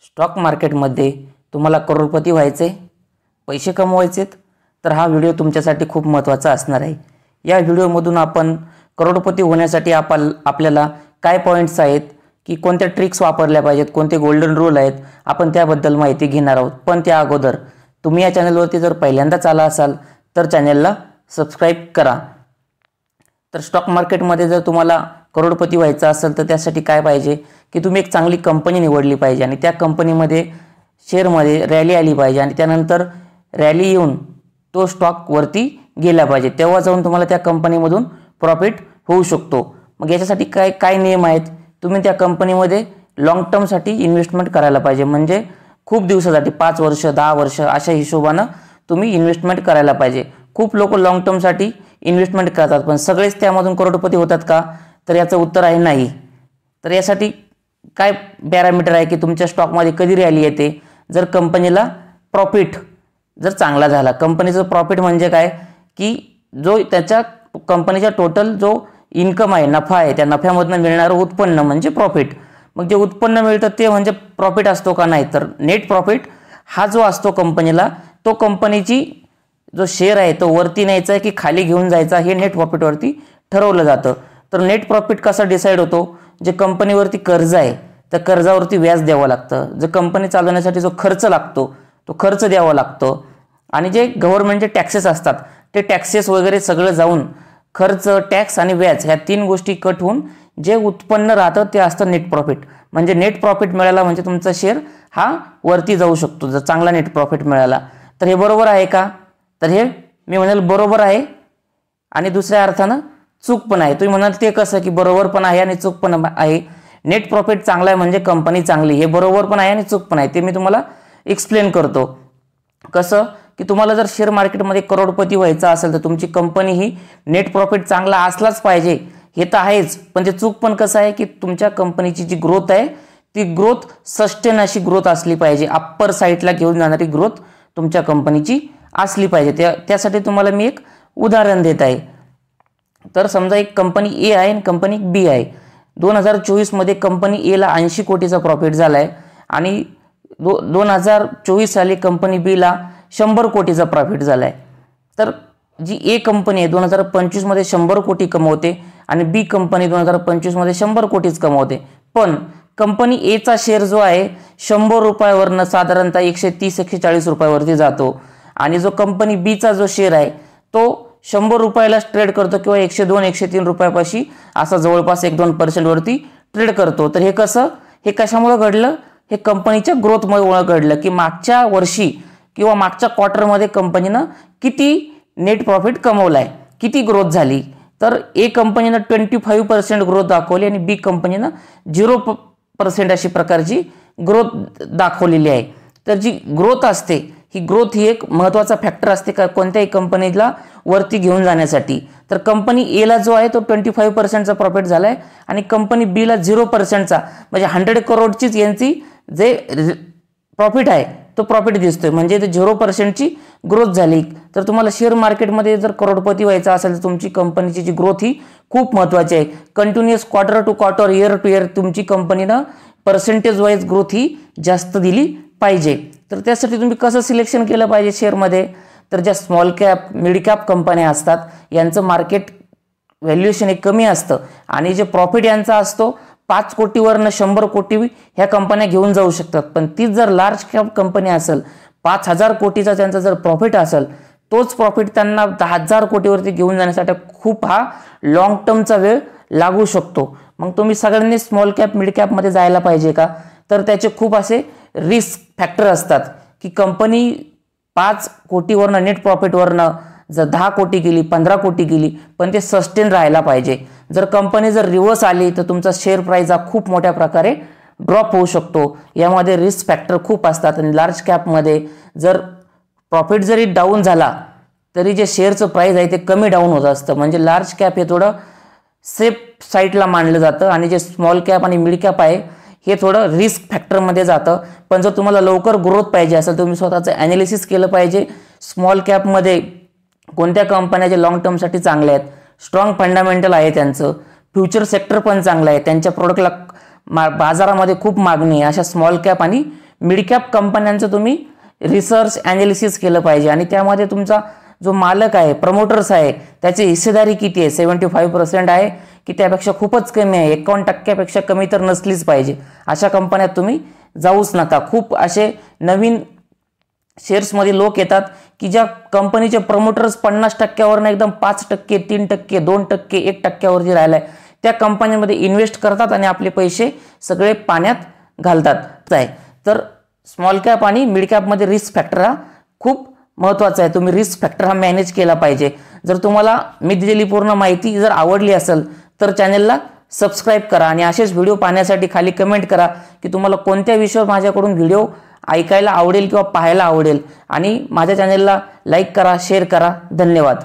Stock मार्केटमध्ये तुम्हाला करोडपती व्हायचे, पैसे कमवायचेत, तर हा व्हिडिओ तुमच्यासाठी खूप महत्त्वाचा असणार आहे। या व्हिडिओमधून आपण करोडपती होण्यासाठी आपल्याला काय पॉइंट्स आहेत की कोणत्या ट्रिक्स वापरल्या पाहिजेत, कोणते गोल्डन रूल आहेत, आपण त्याबद्दल माहिती घेणार आहोत। पण त्या अगोदर तुम्ही या चॅनलवरती जर पहिल्यांदाच आला असाल तर चॅनलला सबस्क्राइब करा। तर स्टॉक मार्केटमध्ये जर तुम्हाला करोडपती व्हायचं असेल तर त्यासाठी काय पाहिजे की तुम्ही एक चांगली कंपनी निवडली पाहिजे आणि त्या कंपनीमध्ये शेअरमध्ये रॅली आली पाहिजे आणि त्यानंतर रॅली येऊन तो स्टॉक वरती गेला पाहिजे, तेव्हा जाऊन तुम्हाला त्या कंपनीमधून प्रॉफिट होऊ शकतो। मग याच्यासाठी काय काय नियम आहेत, तुम्ही त्या कंपनीमध्ये लॉंग टर्मसाठी इन्व्हेस्टमेंट करायला पाहिजे, म्हणजे खूप दिवसासाठी 5 वर्ष 10 वर्ष अशा हिशोबाने तुम्ही इन्व्हेस्टमेंट करायला पाहिजे। खूप लोक लॉंग टर्मसाठी इन्व्हेस्टमेंट करतात पण सगळेच त्यामधून करोडपती होतात का, तर याचं उत्तर आहे नाही। तर यासाठी काय पॅरामीटर आहे की तुमच्या स्टॉकमध्ये कधी रॅली येते, जर कंपनीला प्रॉफिट जर चांगला झाला। कंपनीचं प्रॉफिट म्हणजे काय की जो त्याच्या कंपनीचा टोटल जो इन्कम आहे, नफा आहे, त्या नफ्यामधून मिळणारं उत्पन्न म्हणजे प्रॉफिट। मग जे उत्पन्न मिळतं ते म्हणजे प्रॉफिट असतो का, नाही तर नेट प्रॉफिट हा जो असतो कंपनीला, तो कंपनीची जो शेअर आहे तो वरती न्यायचा आहे की खाली घेऊन जायचा हे नेट प्रॉफिटवरती ठरवलं जातं। तर नेट प्रॉफिट कसा डिसाईड होतो, जे कंपनीवरती कर्ज आहे त्या कर्जावरती व्याज द्यावं लागतं, जो कंपनी चालवण्यासाठी जो खर्च लागतो तो खर्च द्यावा लागतो आणि जे गव्हर्नमेंटचे टॅक्सेस असतात ते टॅक्सेस वगैरे सगळं जाऊन खर्च, टॅक्स आणि व्याज ह्या 3 गोष्टी कट होऊन जे उत्पन्न राहतं ते असतं नेट प्रॉफिट। म्हणजे नेट प्रॉफिट मिळाला म्हणजे तुमचा शेअर हा वरती जाऊ शकतो जर चांगला नेट प्रॉफिट मिळाला। तर हे बरोबर आहे का, तर हे मी म्हणाल बरोबर आहे आणि दुसऱ्या अर्थानं चूक पण आहे। तुम्ही म्हणाल ते कसं की बरोबर पण आहे आणि चूक पण आहे, नेट प्रॉफिट चांगला आहे म्हणजे कंपनी चांगली, हे बरोबर पण आहे आणि चूक पण आहे, ते मी तुम्हाला एक्सप्लेन करतो। कसं की तुम्हाला जर शेअर मार्केटमध्ये करोडपती व्हायचं असेल तर तुमची कंपनी ही नेट प्रॉफिट चांगला असलाच पाहिजे, हे तर आहेच, पण ते चूक पण कसं आहे की तुमच्या कंपनीची जी ग्रोथ आहे ती ग्रोथ सस्टेन अशी ग्रोथ असली पाहिजे, अप्पर साईडला घेऊन जाणारी ग्रोथ तुमच्या कंपनीची असली पाहिजे। त्यासाठी तुम्हाला मी एक उदाहरण देत आहे। तर समजा एक कंपनी ए आहे आणि कंपनी बी आहे। 2024 मध्ये कंपनी ए ला 80 कोटीचा प्रॉफिट झालाय आणि 2024 साली कंपनी बी ला 100 कोटीचा प्रॉफिट झालाय। तर जी ए कंपनी आहे 2025 मध्ये 100 कोटी कमवते आणि बी कंपनी 2025 मध्ये 100 कोटीच कमवते, पण कंपनी ए चा शेअर जो आहे 100 रुपयावरनं साधारणतः 130-140 रुपयावरती जातो आणि जो कंपनी बी चा जो शेअर आहे तो 100 रुपयाला ट्रेड करतो किंवा 102-103 रुपयापाशी असा जवळपास 1-2% वरती ट्रेड करतो। तर हे कसं, हे कशामुळे घडलं, हे कंपनीच्या ग्रोथमुळे घडलं की मागच्या वर्षी किंवा मागच्या क्वार्टरमध्ये कंपनीनं किती नेट प्रॉफिट कमवलाय, किती ग्रोथ झाली। तर ए कंपनीनं 25% ग्रोथ दाखवली आणि बी कंपनीनं 0% अशी प्रकारची ग्रोथ दाखवलेली आहे। तर जी ग्रोथ असते ही ग्रोथ ही एक महत्त्वाचा फॅक्टर असते का कोणत्याही कंपनीला वरती घेऊन जाण्यासाठी। तर कंपनी ए ला जो आहे तो 25%चा प्रॉफिट झालाय आणि कंपनी बी ला 0%चा म्हणजे 100 करोडचीच यांची जे प्रॉफिट आहे तो प्रॉफिट दिसतोय, म्हणजे ते 0%ची ग्रोथ झाली। तर तुम्हाला शेअर मार्केटमध्ये जर करोडपती व्हायचं असेल तर तुमची कंपनीची जी ग्रोथ ही खूप महत्त्वाची आहे। Continuous quarter to quarter, year to year तुमची कंपनीनं पर्सेंटेज वाईज ग्रोथ ही जास्त दिली पाहिजे। तर त्यासाठी तुम्ही कसं सिलेक्शन केलं पाहिजे शेअरमध्ये, तर ज्या स्मॉल कॅप मिड कॅप कंपन्या असतात यांचं मार्केट व्हॅल्युएशन हे कमी असतं आणि जे प्रॉफिट यांचा असतो 5 कोटीवरनं 100 कोटी ह्या कंपन्या घेऊन जाऊ शकतात, पण तीच जर लार्ज कॅप कंपनी असेल 5000 कोटीचा त्यांचा जर प्रॉफिट असेल, तोच प्रॉफिट त्यांना 10,000 कोटीवरती घेऊन जाण्यासाठी खूप हा लॉंग टर्मचा वेळ लागू शकतो। मग तुम्ही सगळ्यांनी स्मॉल कॅप मिड कॅपमध्ये जायला पाहिजे का, तर त्याचे खूप असे रिस्क फॅक्टर असतात की कंपनी 5 कोटीवरनं नेट प्रॉफिटवरनं जर 10 कोटी गेली, 15 कोटी गेली, पण ते सस्टेन राहायला पाहिजे। जर कंपनी जर रिव्हर्स आली तर तुमचा शेअर प्राइस हा खूप मोठ्या प्रकारे ड्रॉप होऊ शकतो। यामध्ये रिस्क फॅक्टर खूप असतात आणि लार्ज कॅपमध्ये जर प्रॉफिट जरी डाऊन झाला तरी जे शेअरचं प्राइस आहे ते कमी डाऊन होत असतं, म्हणजे लार्ज कॅप हे थोडं सेफ साईडला मानलं जातं आणि जे स्मॉल कॅप आणि मिड कॅप आहे हे थोडं रिस्क फॅक्टरमध्ये जातं। पण जर तुम्हाला लवकर ग्रोथ पाहिजे असेल तुम्ही स्वतःचं ॲनालिसिस केलं पाहिजे, स्मॉल कॅपमध्ये कोणत्या कंपन्या जे लॉंग टर्मसाठी चांगल्या आहेत, स्ट्रॉंग फंडामेंटल आहे, त्यांचं फ्युचर सेक्टर पण चांगलं आहे, त्यांच्या प्रोडक्टला बाजारामध्ये खूप मागणी आहे, अशा स्मॉल कॅप आणि मिड कॅप कंपन्यांचं तुम्ही रिसर्च ॲनालिसिस केलं पाहिजे आणि त्यामध्ये तुमचा जो मालक आहे, प्रमोटर्स आहे, त्याची हिस्सेदारी किती आहे, 75% आहे की त्यापेक्षा खूपच कमी आहे, 51% कमी तर नसलीच पाहिजे. अशा कंपन्यात तुम्ही जाऊच नका. खूप असे नवीन शेअर्समध्ये लोक येतात की ज्या कंपनीचे प्रमोटर्स 50%वरून एकदम 5%, 3%, 2%, 1%वरती राहिलाय त्या कंपनीमध्ये इन्व्हेस्ट करतात आणि आपले पैसे सगळे पाण्यात घालतात. तर स्मॉल कॅप आणि मिड कॅपमध्ये रिस्क फॅक्टर हा खूप महत्त्वाचा आहे. तुम्ही रिस्क फॅक्टर हा मॅनेज केला पाहिजे. जर तुम्हाला मी दिलेली पूर्ण माहिती जर आवडली असेल तर चॅनलला सबस्क्राईब करा आणि असेच व्हिडिओ पाहण्यासाठी खाली कमेंट करा की तुम्हाला कोणत्या विषयावर माझ्याकडून व्हिडिओ ऐकायला आवडेल किंवा पाहायला आवडेल आणि माझ्या चॅनलला लाईक करा, शेअर करा. धन्यवाद.